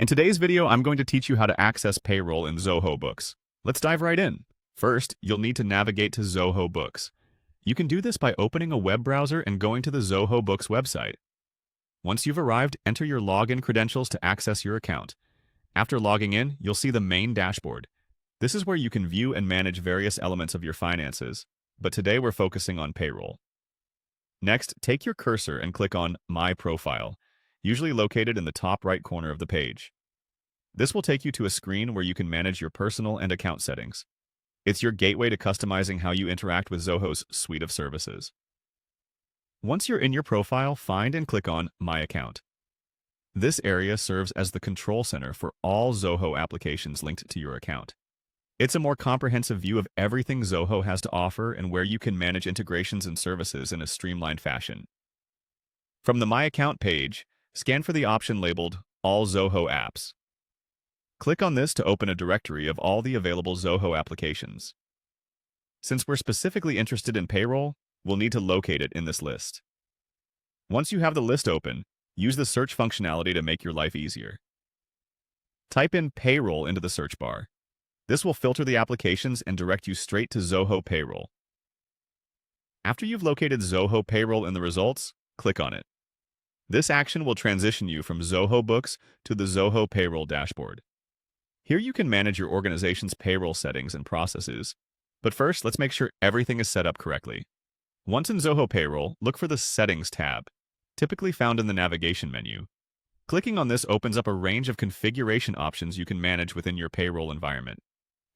In today's video, I'm going to teach you how to access Payroll in Zoho Books. Let's dive right in. First, you'll need to navigate to Zoho Books. You can do this by opening a web browser and going to the Zoho Books website. Once you've arrived, enter your login credentials to access your account. After logging in, you'll see the main dashboard. This is where you can view and manage various elements of your finances, but today we're focusing on payroll. Next, take your cursor and click on My Profile, usually located in the top right corner of the page. This will take you to a screen where you can manage your personal and account settings. It's your gateway to customizing how you interact with Zoho's suite of services. Once you're in your profile, find and click on My Account. This area serves as the control center for all Zoho applications linked to your account. It's a more comprehensive view of everything Zoho has to offer and where you can manage integrations and services in a streamlined fashion. From the My Account page, scan for the option labeled All Zoho Apps. Click on this to open a directory of all the available Zoho applications. Since we're specifically interested in payroll, we'll need to locate it in this list. Once you have the list open, use the search functionality to make your life easier. Type in Payroll into the search bar. This will filter the applications and direct you straight to Zoho Payroll. After you've located Zoho Payroll in the results, click on it. This action will transition you from Zoho Books to the Zoho Payroll dashboard. Here you can manage your organization's payroll settings and processes. But first, let's make sure everything is set up correctly. Once in Zoho Payroll, look for the Settings tab, typically found in the navigation menu. Clicking on this opens up a range of configuration options you can manage within your payroll environment.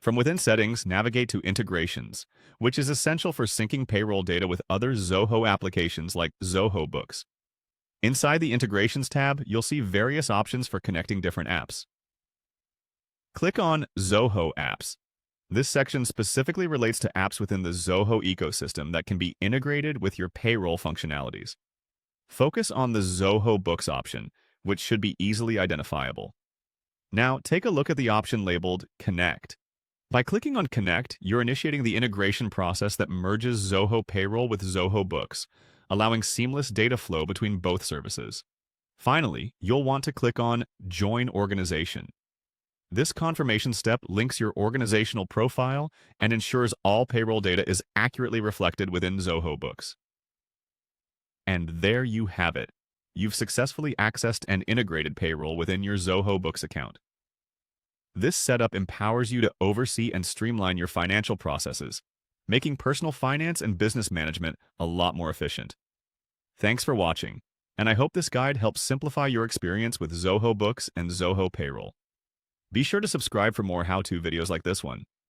From within Settings, navigate to Integrations, which is essential for syncing payroll data with other Zoho applications like Zoho Books. Inside the Integrations tab, you'll see various options for connecting different apps. Click on Zoho Apps. This section specifically relates to apps within the Zoho ecosystem that can be integrated with your payroll functionalities. Focus on the Zoho Books option, which should be easily identifiable. Now, take a look at the option labeled Connect. By clicking on Connect, you're initiating the integration process that merges Zoho Payroll with Zoho Books, allowing seamless data flow between both services. Finally, you'll want to click on Join Organization. This confirmation step links your organizational profile and ensures all payroll data is accurately reflected within Zoho Books. And there you have it. You've successfully accessed and integrated payroll within your Zoho Books account. This setup empowers you to oversee and streamline your financial processes, making personal finance and business management a lot more efficient. Thanks for watching, and I hope this guide helps simplify your experience with Zoho Books and Zoho Payroll. Be sure to subscribe for more how-to videos like this one.